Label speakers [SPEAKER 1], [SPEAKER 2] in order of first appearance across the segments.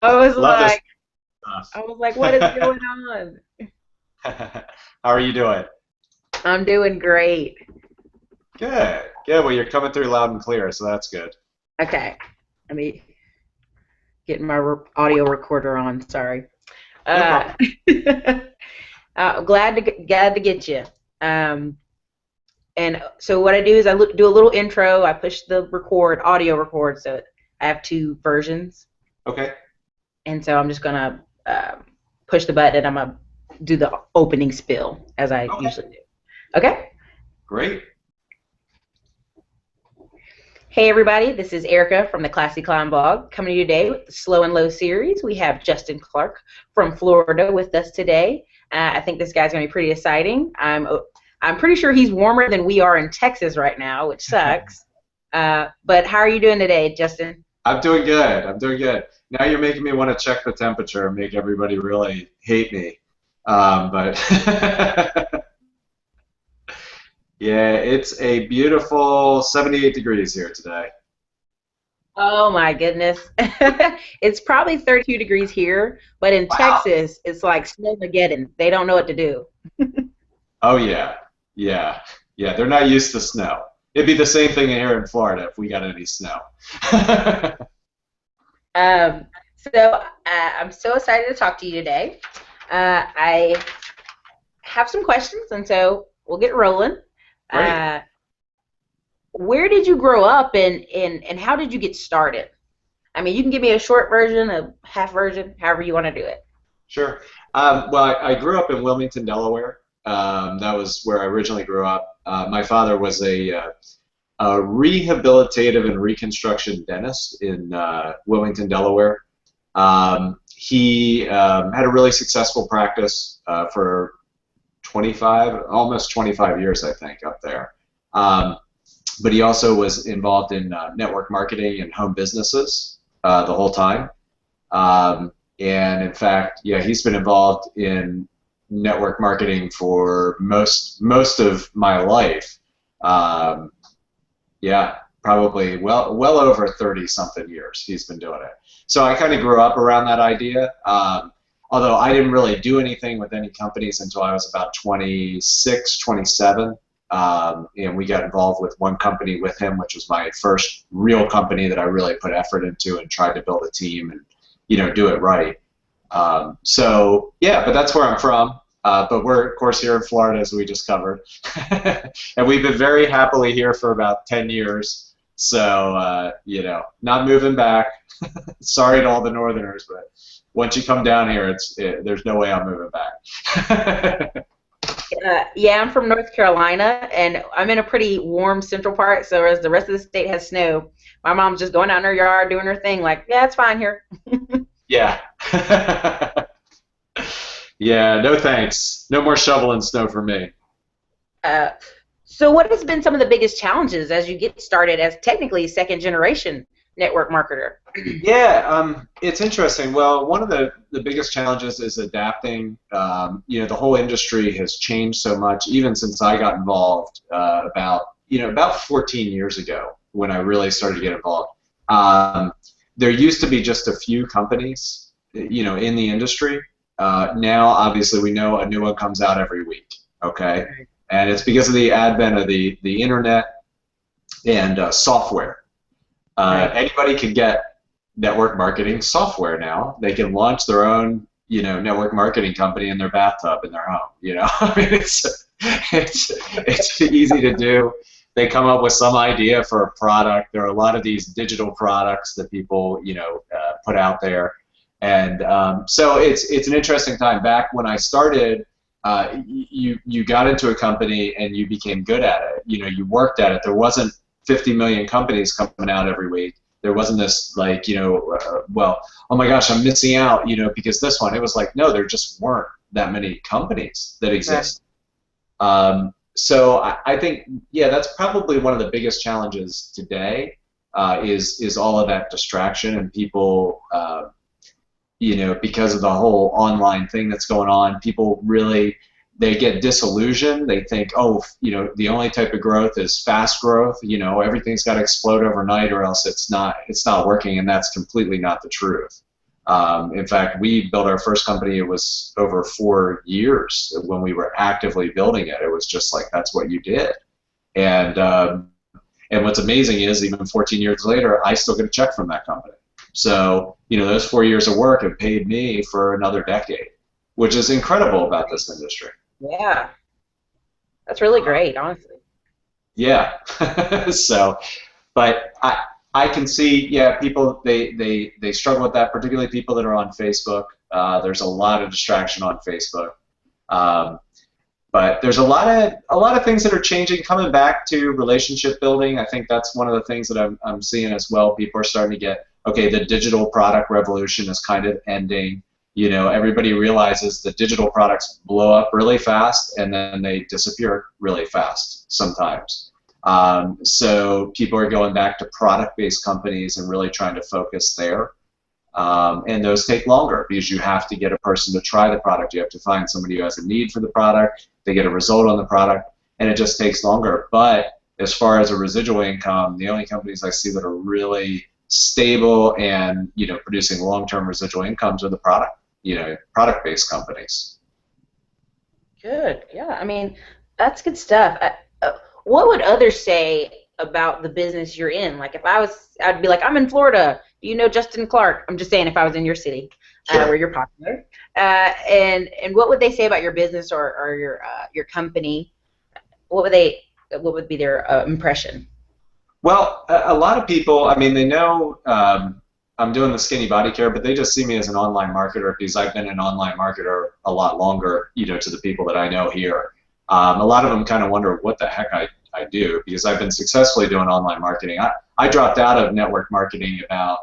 [SPEAKER 1] I was
[SPEAKER 2] Love this
[SPEAKER 1] like,
[SPEAKER 2] stuff.
[SPEAKER 1] I was like, what is going on?
[SPEAKER 2] How are you doing?
[SPEAKER 1] I'm doing great.
[SPEAKER 2] Good. Good. Well, you're coming through loud and clear, so that's good.
[SPEAKER 1] Okay, let me get my audio recorder on. Sorry.
[SPEAKER 2] No
[SPEAKER 1] Uh,
[SPEAKER 2] problem.
[SPEAKER 1] glad to get you. Um, and so what I do is do a little intro. I push the audio record, so I have two versions.
[SPEAKER 2] Okay.
[SPEAKER 1] And so I'm just gonna push the button and I'm gonna do the opening spiel as I
[SPEAKER 2] Okay.
[SPEAKER 1] usually do. Okay.
[SPEAKER 2] Great.
[SPEAKER 1] Hey everybody, this is Erica from the Classy Clown blog coming to you today with the Slow and Low series. We have Justin Clark from Florida with us today. I think this guy's gonna be pretty exciting. I'm pretty sure he's warmer than we are in Texas right now, which sucks. But how are you doing today, Justin?
[SPEAKER 2] I'm doing good. I'm doing good. Now you're making me want to check the temperature and make everybody really hate me. But yeah, it's a beautiful 78 degrees here today.
[SPEAKER 1] Oh my goodness. It's probably 32 degrees here, but in
[SPEAKER 2] Wow.
[SPEAKER 1] Texas, it's like snowmageddon. They don't know what to do.
[SPEAKER 2] Oh yeah. Yeah. Yeah. They're not used to snow. It'd be the same thing here in Florida if we got any snow.
[SPEAKER 1] I'm so excited to talk to you today. I have some questions, and so we'll get rolling.
[SPEAKER 2] Great.
[SPEAKER 1] Uh, where did you grow up, and how did you get started? I mean, you can give me a short version, a half version, however you want to do it.
[SPEAKER 2] Sure. Well, I grew up in Wilmington, Delaware. That was where I originally grew up. My father was a rehabilitative and reconstruction dentist in Wilmington, Delaware. He had a really successful practice for 25, almost 25 years, I think, up there. Um, but he also was involved in network marketing and home businesses the whole time. And in fact, yeah, he's been involved in network marketing for most of my life. Um, yeah, probably well over 30 something years he's been doing it. So I kind of grew up around that idea. Although I didn't really do anything with any companies until I was about 26, 27. And we got involved with one company with him, which was my first real company that I really put effort into and tried to build a team and do it right. So yeah, but that's where I'm from. But we're of course here in Florida, as we just covered, and we've been very happily here for about 10 years. So not moving back. Sorry to all the Northerners, but once you come down here, there's no way I'm moving back.
[SPEAKER 1] Yeah, I'm from North Carolina, and I'm in a pretty warm central part. So as the rest of the state has snow, my mom's just going out in her yard doing her thing. Like, yeah, it's fine here.
[SPEAKER 2] Yeah. Yeah, no thanks. No more shoveling snow for me.
[SPEAKER 1] Uh, so what has been some of the biggest challenges as you get started as technically second generation network marketer?
[SPEAKER 2] Yeah, it's interesting. Well, one of the biggest challenges is adapting. The whole industry has changed so much, even since I got involved about 14 years ago when I really started to get involved. Um, there used to be just a few companies, in the industry. Now, obviously, we know a new one comes out every week. Okay, and it's because of the advent of the internet and software.
[SPEAKER 1] Right.
[SPEAKER 2] Anybody can get network marketing software now. They can launch their own, network marketing company in their bathtub in their home. I mean, it's easy to do. They come up with some idea for a product. There are a lot of these digital products that people, put out there, and so it's an interesting time. Back when I started, you got into a company and you became good at it. You worked at it. There wasn't 50 million companies coming out every week. There wasn't this oh my gosh, I'm missing out, because this one. It was like, no, there just weren't that many companies that
[SPEAKER 1] Right.
[SPEAKER 2] exist. So I think, yeah, that's probably one of the biggest challenges today, is all of that distraction and people, because of the whole online thing that's going on, people really, they get disillusioned. They think, oh, the only type of growth is fast growth. Everything's got to explode overnight, or else it's not working, and that's completely not the truth. In fact, we built our first company. It was over 4 years when we were actively building it. It was just like that's what you did. And what's amazing is even 14 years later, I still get a check from that company. So those 4 years of work have paid me for another decade, which is incredible about this industry.
[SPEAKER 1] Yeah, that's really great, honestly.
[SPEAKER 2] Yeah. So, but I can see, yeah, people they struggle with that, particularly people that are on Facebook. There's a lot of distraction on Facebook. Um, But there's a lot of things that are changing, coming back to relationship building. I think that's one of the things that I'm seeing as well. People are starting to get, okay, the digital product revolution is kind of ending. Everybody realizes that digital products blow up really fast and then they disappear really fast sometimes. So people are going back to product-based companies and really trying to focus there. And those take longer because you have to get a person to try the product. You have to find somebody who has a need for the product. They get a result on the product, and it just takes longer. But as far as a residual income, the only companies I see that are really stable and producing long-term residual incomes are the product-based companies.
[SPEAKER 1] Good. Yeah, I mean, that's good stuff. What would others say about the business you're in? Like, if I'd be like, I'm in Florida. Do you know Justin Clark? I'm just saying, if I was in your city,
[SPEAKER 2] Sure.
[SPEAKER 1] where you're popular, and what would they say about your business or your company? What would be their impression?
[SPEAKER 2] Well, a lot of people, I mean, they know I'm doing the skinny body care, but they just see me as an online marketer because I've been an online marketer a lot longer, to the people that I know here. A lot of them kind of wonder what the heck I do because I've been successfully doing online marketing. I dropped out of network marketing about,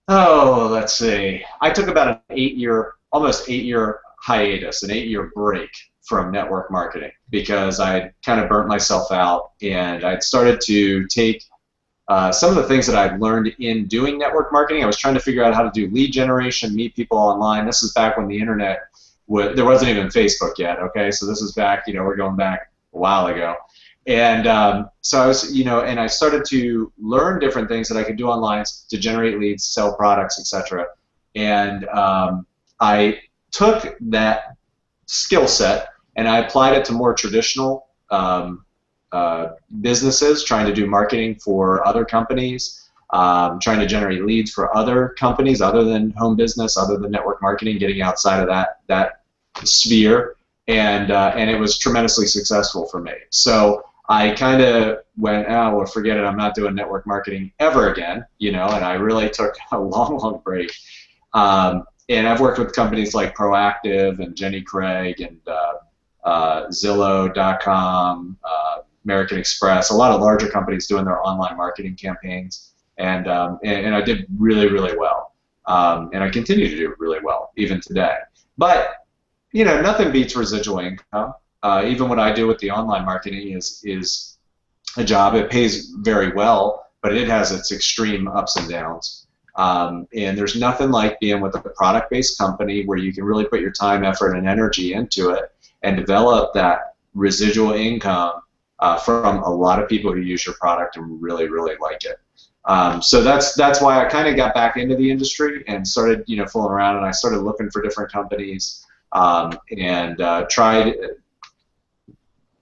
[SPEAKER 2] let's see, I took about an almost 8 year hiatus, an 8 year break from network marketing because I kind of burnt myself out and I'd started to take some of the things that I'd learned in doing network marketing. I was trying to figure out how to do lead generation, meet people online. This is back when the internet there wasn't even Facebook yet, okay? So this is back, we're going back a while ago. And so I was, and I started to learn different things that I could do online to generate leads, sell products, etc. And I took that skill set and I applied it to more traditional businesses, trying to do marketing for other companies, trying to generate leads for other companies other than home business, other than network marketing, getting outside of that sphere, and it was tremendously successful for me. So I kind of went, oh, well, forget it, I'm not doing network marketing ever again, and I really took a long break. And I've worked with companies like Proactive and Jenny Craig and Zillow.com, American Express, a lot of larger companies doing their online marketing campaigns, and I did really well, and I continue to do really well even today. But nothing beats residual income. Even what I do with the online marketing is a job. It pays very well, but it has its extreme ups and downs. And there's nothing like being with a product-based company where you can really put your time, effort, and energy into it and develop that residual income from a lot of people who use your product and really like it. So that's why I kind of got back into the industry and started fooling around, and I started looking for different companies and tried.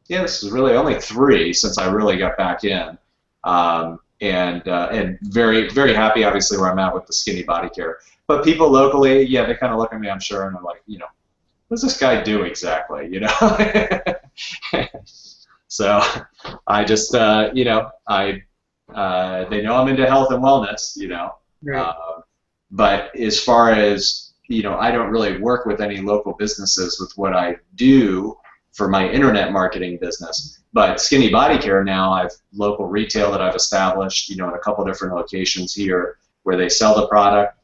[SPEAKER 2] Yeah, this is really only 3 since I really got back in, and very happy obviously where I'm at with the skinny body care. But people locally, yeah, they kind of look at me, I'm sure, and I'm like, what does this guy do exactly, So I just, they know I'm into health and wellness,
[SPEAKER 1] Right.
[SPEAKER 2] but as far as, I don't really work with any local businesses with what I do for my internet marketing business. But Skinny Body Care now, I've local retail that I've established, in a couple different locations here where they sell the product.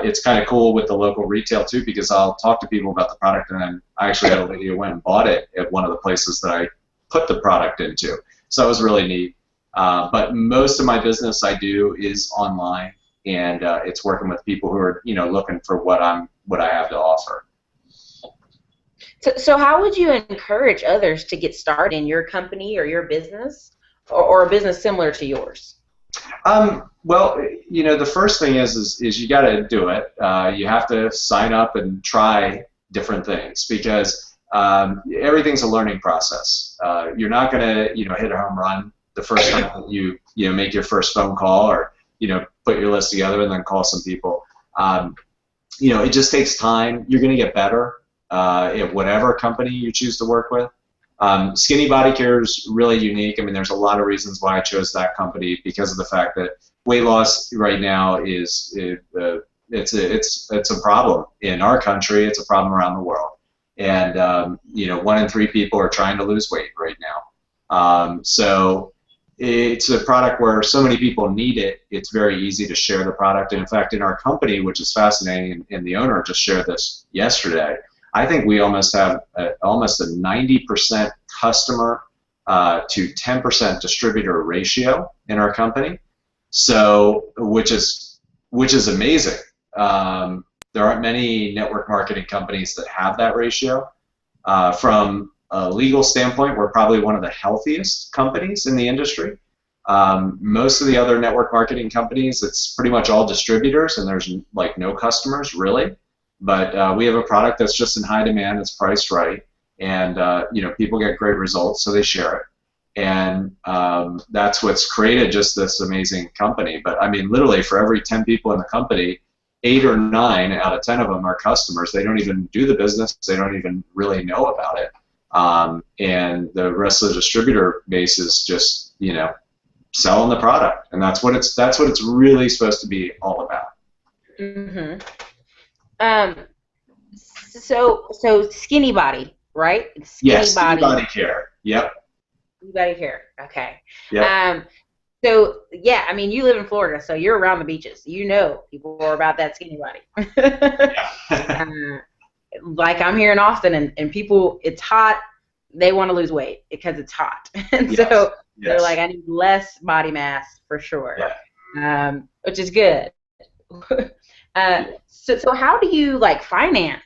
[SPEAKER 2] It's kind of cool with the local retail too because I'll talk to people about the product, and I actually had a lady who went and bought it at one of the places that I put the product into. So that was really neat. But most of my business I do is online, and it's working with people who are looking for what I have to offer.
[SPEAKER 1] So how would you encourage others to get started in your company or your business or a business similar to yours?
[SPEAKER 2] Well, the first thing is you got to do it. You have to sign up and try different things because everything's a learning process. You're not going to, hit a home run the first time that you make your first phone call or, put your list together and then call some people. It just takes time. You're going to get better at whatever company you choose to work with. Skinny Body Care is really unique. I mean, there's a lot of reasons why I chose that company because of the fact that weight loss right now it's a problem in our country. It's a problem around the world, and 1 in 3 people are trying to lose weight right now. So it's a product where so many people need it. It's very easy to share the product, and in fact, in our company, which is fascinating, and the owner just shared this yesterday. I think we almost have almost a 90% customer to 10% distributor ratio in our company. So, which is amazing. There aren't many network marketing companies that have that ratio. From a legal standpoint, we're probably one of the healthiest companies in the industry. Most of the other network marketing companies, it's pretty much all distributors, and there's like no customers really. But we have a product that's just in high demand, it's priced right, and people get great results, so they share it. And that's what's created just this amazing company. But I mean, literally for every 10 people in the company, 8 or 9 out of 10 of them are customers. They don't even do the business, they don't even really know about it. And the rest of the distributor base is just, selling the product. And that's what it's really supposed to be all about.
[SPEAKER 1] Mm-hmm. So Skinny Body, right?
[SPEAKER 2] Yes, Skinny Body Care. Yep.
[SPEAKER 1] Skinny Body Care. Okay.
[SPEAKER 2] Yep.
[SPEAKER 1] So yeah, I mean, you live in Florida, so you're around the beaches. You know people are about that skinny body.
[SPEAKER 2] Yeah.
[SPEAKER 1] Like I'm here in Austin, and people, it's hot. They want to lose weight because it's hot, and
[SPEAKER 2] Yes.
[SPEAKER 1] so
[SPEAKER 2] Yes.
[SPEAKER 1] they're like, I need less body mass for sure,
[SPEAKER 2] Yeah.
[SPEAKER 1] which is good. So how do you like finance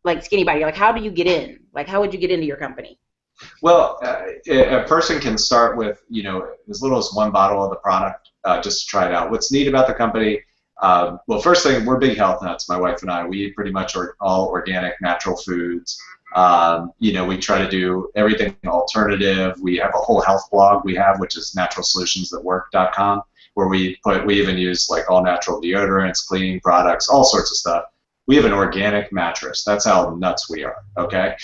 [SPEAKER 1] like Skinny Body? Like how do you get in? Like how would you get into your company?
[SPEAKER 2] Well, a person can start with as little as 1 bottle of the product just to try it out. What's neat about the company? Well, first thing, we're big health nuts. My wife and I, we eat pretty much all organic, natural foods. We try to do everything alternative. We have a whole health blog which is naturalsolutionsthatwork.com, where we even use like all natural deodorants, cleaning products, all sorts of stuff. We have an organic mattress. That's how nuts we are, okay?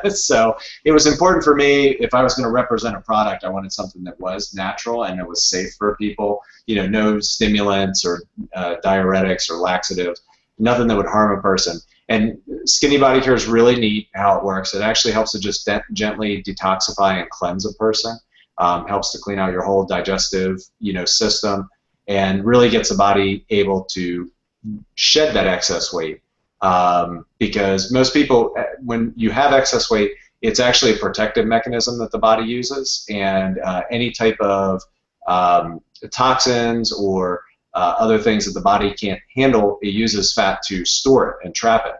[SPEAKER 2] So it was important for me, if I was going to represent a product, I wanted something that was natural and it was safe for people. No stimulants or diuretics or laxatives, nothing that would harm a person. And Skinny Body Care is really neat how it works. It actually helps to just gently detoxify and cleanse a person. Helps to clean out your whole digestive, system, and really gets the body able to shed that excess weight. Because most people, when you have excess weight, it's actually a protective mechanism that the body uses, and any type of toxins or other things that the body can't handle, it uses fat to store it and trap it.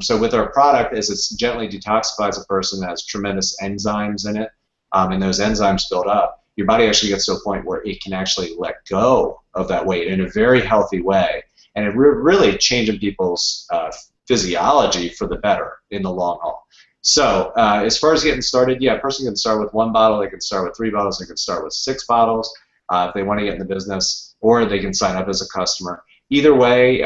[SPEAKER 2] So with our product, as it gently detoxifies a person that has tremendous enzymes in it, and those enzymes build up, your body actually gets to a point where it can actually let go of that weight in a very healthy way. And it really changing people's physiology for the better in the long haul. So as far as getting started, yeah, a person can start with 1 bottle, they can start with 3 bottles, they can start with 6 bottles if they want to get in the business, or they can sign up as a customer. Either way,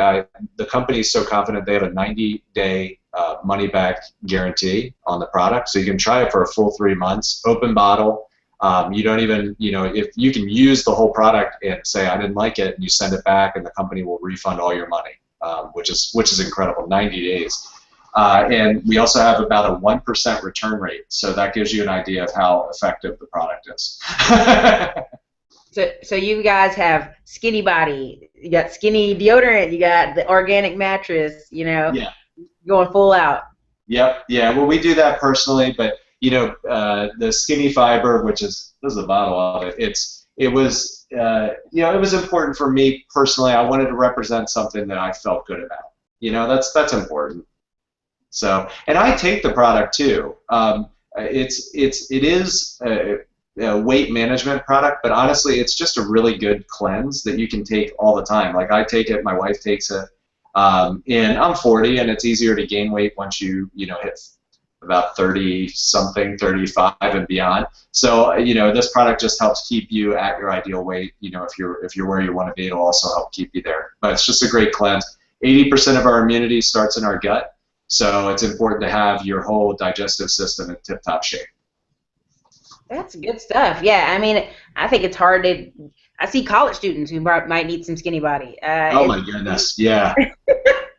[SPEAKER 2] the company is so confident they have a 90-day money-back guarantee on the product, so you can try it for a full 3 months, open bottle. You don't even, if you can use the whole product and say I didn't like it, and you send it back, and the company will refund all your money, which is incredible, 90 days. And we also have about a 1% return rate, so that gives you an idea of how effective the product is.
[SPEAKER 1] So you guys have Skinny Body, you got Skinny deodorant, you got the organic mattress,
[SPEAKER 2] Yeah.
[SPEAKER 1] Going full out.
[SPEAKER 2] Yep. Yeah. Well, we do that personally, but the Skinny Fiber, which is this is a bottle of it. It was important for me personally. I wanted to represent something that I felt good about. That's important. So, and I take the product too. It is weight management product, but honestly, it's just a really good cleanse that you can take all the time. Like I take it, my wife takes it, and I'm 40, and it's easier to gain weight once you know hit about 30 something, 35 and beyond. So this product just helps keep you at your ideal weight. If you're where you want to be, it'll also help keep you there. But it's just a great cleanse. 80% of our immunity starts in our gut, so it's important to have your whole digestive system in tip-top shape.
[SPEAKER 1] That's good stuff. Yeah, I mean, I think it's hard to. I see college students who might need some skinny body.
[SPEAKER 2] Oh my goodness, yeah.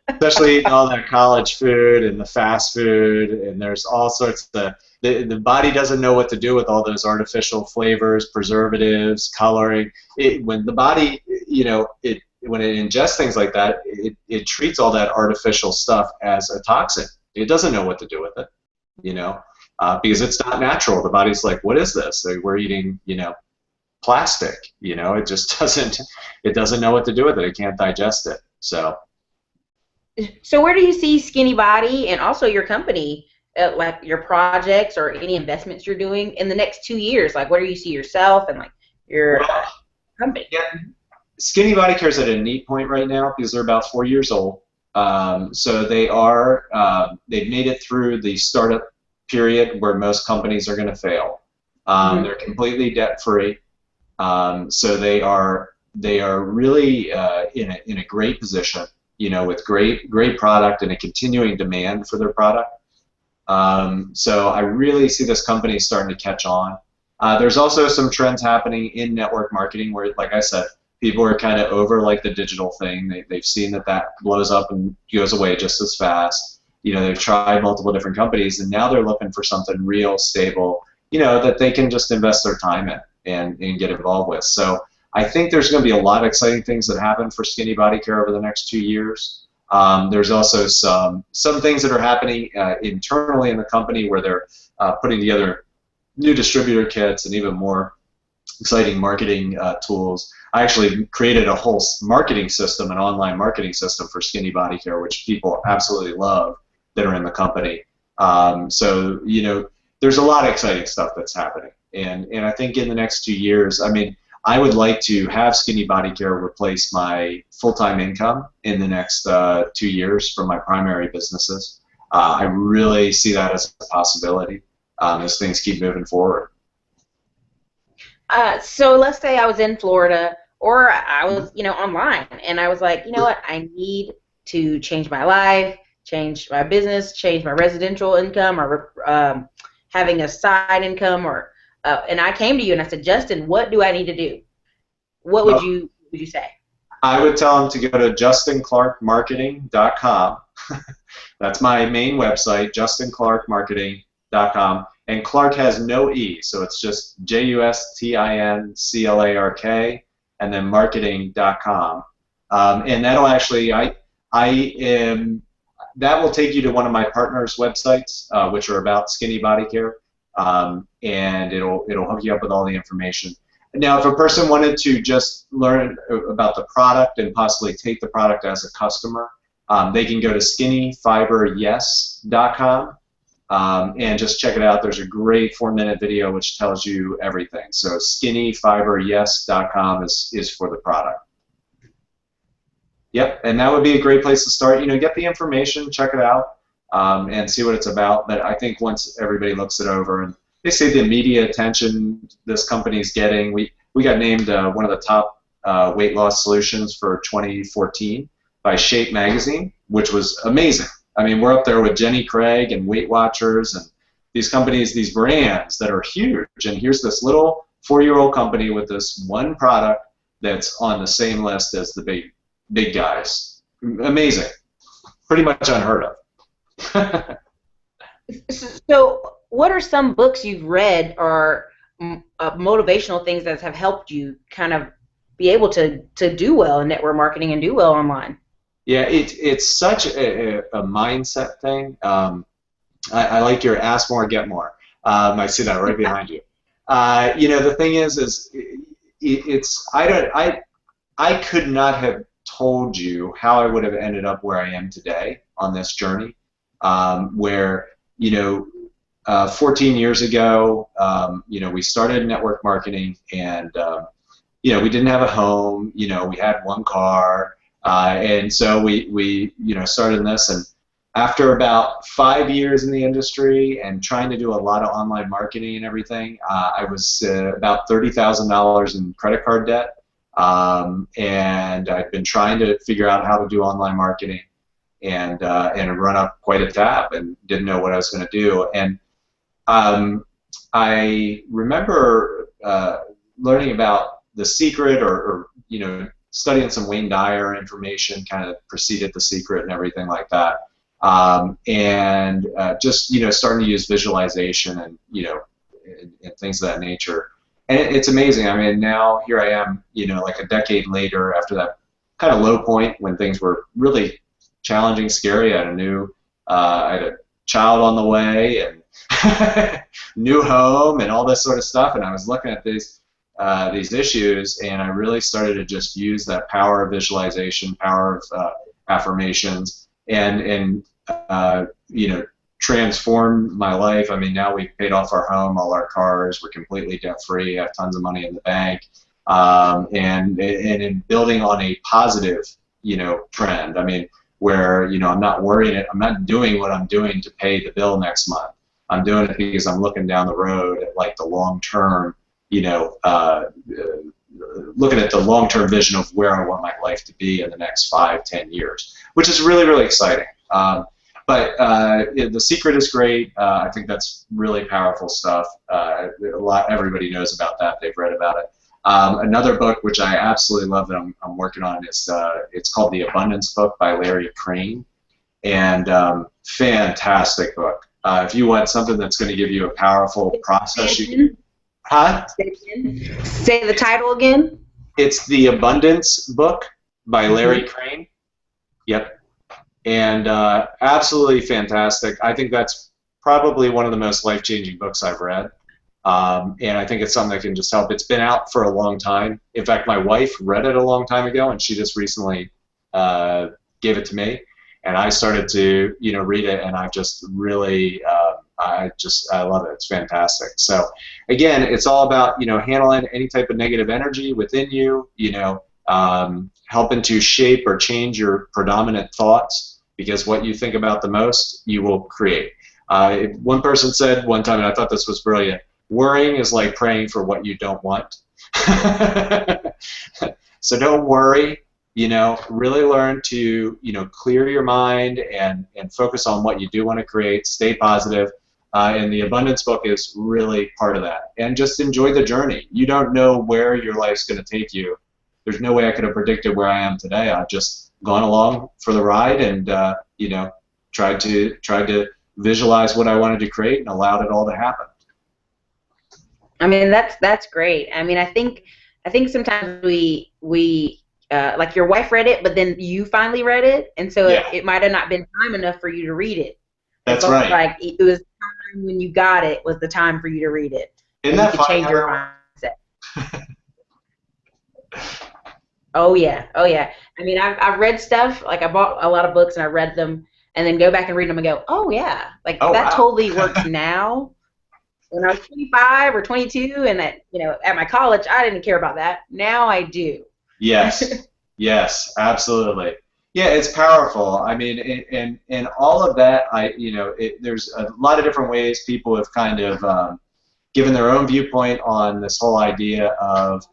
[SPEAKER 2] Especially eating all that college food and the fast food, and there's all sorts of the body doesn't know what to do with all those artificial flavors, preservatives, coloring. When the body, when it ingests things like that, it treats all that artificial stuff as a toxin. It doesn't know what to do with it, because it's not natural. The body's like, what is this? We're eating, plastic. It just doesn't know what to do with it. It can't digest it.
[SPEAKER 1] So where do you see Skinny Body and also your company, like your projects or any investments you're doing in the next 2 years? Like, where do you see yourself and like your company?
[SPEAKER 2] Yeah, Skinny Body Care is at a neat point right now because they're about 4 years old. So they've made it through the startup period where most companies are going to fail. They're completely debt free. So they are really in a great position. With great product and a continuing demand for their product. So I really see this company starting to catch on. There's also some trends happening in network marketing where, like I said, people are kind of over like the digital thing. They've seen that blows up and goes away just as fast. They've tried multiple different companies, and now they're looking for something real, stable, that they can just invest their time in and get involved with. So I think there's going to be a lot of exciting things that happen for Skinny Body Care over the next 2 years. There's also some things that are happening internally in the company where they're putting together new distributor kits and even more exciting marketing tools. I actually created a whole marketing system, an online marketing system for Skinny Body Care, which people absolutely love that are in the company. So there's a lot of exciting stuff that's happening, and I think in the next 2 years, I would like to have Skinny Body Care replace my full-time income in the next 2 years from my primary businesses. I really see that as a possibility as things keep moving forward.
[SPEAKER 1] So let's say I was in Florida or I was, online, and I was like, you know what, I need to change my life, change my business, change my residential income, or having a side income, or and I came to you and I said, Justin, what do I need to do? What would you say?
[SPEAKER 2] I would tell them to go to justinclarkmarketing.com. That's my main website, justinclarkmarketing.com. And Clark has no E, so it's just JUSTINCLARK and then marketing.com. And that'll actually, that will take you to one of my partners' websites, which are about Skinny Body Care. And it'll hook you up with all the information. Now, if a person wanted to just learn about the product and possibly take the product as a customer, they can go to skinnyfiberyes.com and just check it out. There's a great 4-minute video which tells you everything. So skinnyfiberyes.com is for the product. Yep, and that would be a great place to start. Get the information, check it out, and see what it's about. But I think once everybody looks it over and they see the media attention this company is getting, we got named one of the top weight loss solutions for 2014 by Shape Magazine, which was amazing. We're up there with Jenny Craig and Weight Watchers and these companies, these brands that are huge. And here's this little 4-year-old company with this one product that's on the same list as the big guys. Amazing. Pretty much unheard of.
[SPEAKER 1] So what are some books you've read or motivational things that have helped you kind of be able to do well in network marketing and do well online?
[SPEAKER 2] Yeah, it's such a mindset thing. I like your ask more, get more. I see that right behind you. The thing is I could not have told you how I would have ended up where I am today on this journey, where 14 years ago, we started network marketing, and we didn't have a home. We had one car, and so we started this. And after about 5 years in the industry and trying to do a lot of online marketing and everything, I was about $30,000 in credit card debt, and I'd been trying to figure out how to do online marketing, and run up quite a tab, and didn't know what I was going to do. And I remember learning about The Secret, or studying some Wayne Dyer information, kind of preceded The Secret and everything like that. And just starting to use visualization and and things of that nature. And it's amazing. I mean, now here I am, like a decade later, after that kind of low point when things were really challenging, scary. I had a child on the way, and new home, and all this sort of stuff. And I was looking at these issues, and I really started to just use that power of visualization, power of affirmations, and transformed my life. I mean, now we've paid off our home, all our cars, we're completely debt free, have tons of money in the bank, and in building on a positive trend. I mean, where I'm not worrying, I'm not doing what I'm doing to pay the bill next month. I'm doing it because I'm looking down the road at like the long term, looking at the long-term vision of where I want my life to be in the next 5-10 years, which is really, really exciting. But The Secret is great. I think that's really powerful stuff. Everybody knows about that. They've read about it. Another book which I absolutely love that I'm working on is it's called The Abundance Book by Larry Crane, and fantastic book. If you want something that's going to give you a powerful process, you can. Huh?
[SPEAKER 1] Say the title again.
[SPEAKER 2] It's The Abundance Book by Larry Crane. Yep. And absolutely fantastic. I think that's probably one of the most life-changing books I've read. And I think it's something that can just help. It's been out for a long time. In fact, my wife read it a long time ago, and she just recently gave it to me. And I started to read it, and I've just really I love it. It's fantastic. So again, it's all about handling any type of negative energy within you. Helping to shape or change your predominant thoughts, because what you think about the most, you will create. One person said one time, and I thought this was brilliant: worrying is like praying for what you don't want. So don't worry. Really learn to clear your mind and focus on what you do want to create. Stay positive. And the Abundance Book is really part of that. And just enjoy the journey. You don't know where your life's going to take you. There's no way I could have predicted where I am today. I've just gone along for the ride, and tried to visualize what I wanted to create, and allowed it all to happen.
[SPEAKER 1] I mean, that's great. I mean, I think sometimes we like your wife read it, but then you finally read it, and so it might have not been time enough for you to read it.
[SPEAKER 2] That's right.
[SPEAKER 1] Like it was time when you got it was the time for you to read it.
[SPEAKER 2] Isn't that funny?
[SPEAKER 1] Change your mindset. Oh yeah. I mean, I've read stuff, like I bought a lot of books and I read them, and then go back and read them and go, oh yeah, like that totally works now. When I was 25 or 22, and at my college, I didn't care about that. Now I do.
[SPEAKER 2] Yes. Yes, absolutely. Yeah, it's powerful. I mean, and all of that, there's a lot of different ways people have kind of given their own viewpoint on this whole idea of,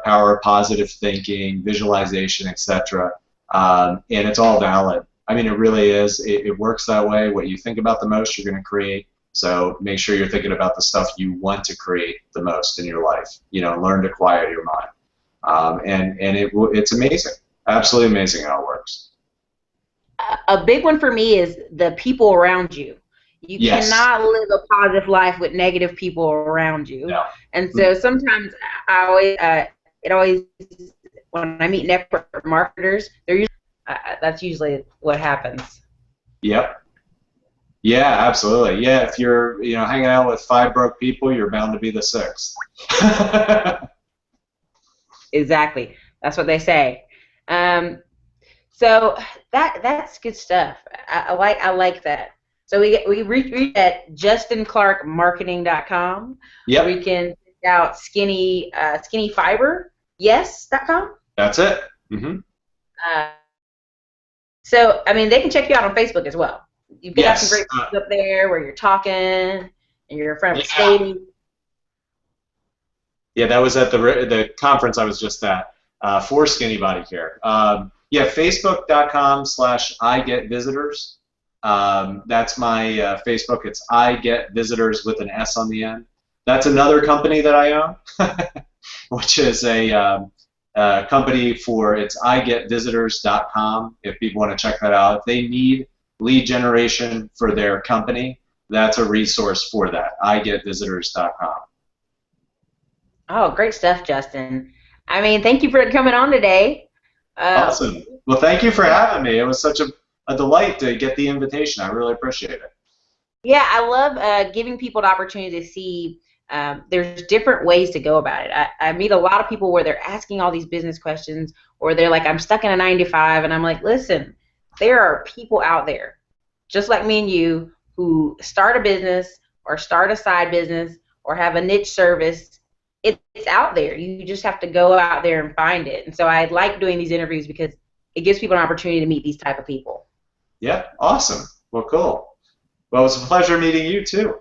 [SPEAKER 2] power, positive thinking, visualization, etc. And it's all valid. I mean, it really is. It works that way. What you think about the most, you're going to create. So make sure you're thinking about the stuff you want to create the most in your life. Learn to quiet your mind. And it's amazing. Absolutely amazing how it works.
[SPEAKER 1] A big one for me is the people around you. You cannot live a positive life with negative people around you.
[SPEAKER 2] No.
[SPEAKER 1] And so sometimes when I meet network marketers, that's usually what happens.
[SPEAKER 2] Yep. Yeah, absolutely. Yeah, if you're hanging out with 5 broke people, you're bound to be the 6th.
[SPEAKER 1] Exactly. That's what they say. So that's good stuff. I like that. So we reach at justinclarkmarketing.com.
[SPEAKER 2] Yep.
[SPEAKER 1] We can check out skinnyfiberyes.com.
[SPEAKER 2] That's it. Mm-hmm.
[SPEAKER 1] So, I mean, they can check you out on Facebook as well. You've got some
[SPEAKER 2] Yes.
[SPEAKER 1] great pictures up there where you're talking and you're in front of a
[SPEAKER 2] Yeah.
[SPEAKER 1] stadium.
[SPEAKER 2] Yeah, that was at the conference I was just at for Skinny Body Care. Yeah, Facebook.com/IGetVisitors. That's my Facebook. It's I Get Visitors with an S on the end. That's another company that I own, which is a company for it's igetvisitors.com. If people want to check that out, if they need lead generation for their company, that's a resource for that. igetvisitors.com.
[SPEAKER 1] Oh, great stuff, Justin. I mean, thank you for coming on today.
[SPEAKER 2] Awesome. Well, thank you for having me. It was such a delight to get the invitation. I really appreciate it.
[SPEAKER 1] Yeah, I love giving people the opportunity to see there's different ways to go about it. I meet a lot of people where they're asking all these business questions, or they're like, I'm stuck in a 9 to 5, and I'm like, listen, there are people out there, just like me and you, who start a business or start a side business or have a niche service. It's out there. You just have to go out there and find it. And so I like doing these interviews because it gives people an opportunity to meet these type of people.
[SPEAKER 2] Yeah, awesome. Well, cool. Well, it was a pleasure meeting you, too.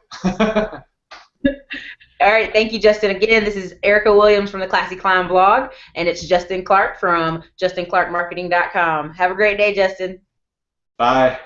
[SPEAKER 1] All right, thank you, Justin. Again, this is Erica Williams from the Classy Climb blog, and it's Justin Clark from justinclarkmarketing.com. Have a great day, Justin.
[SPEAKER 2] Bye.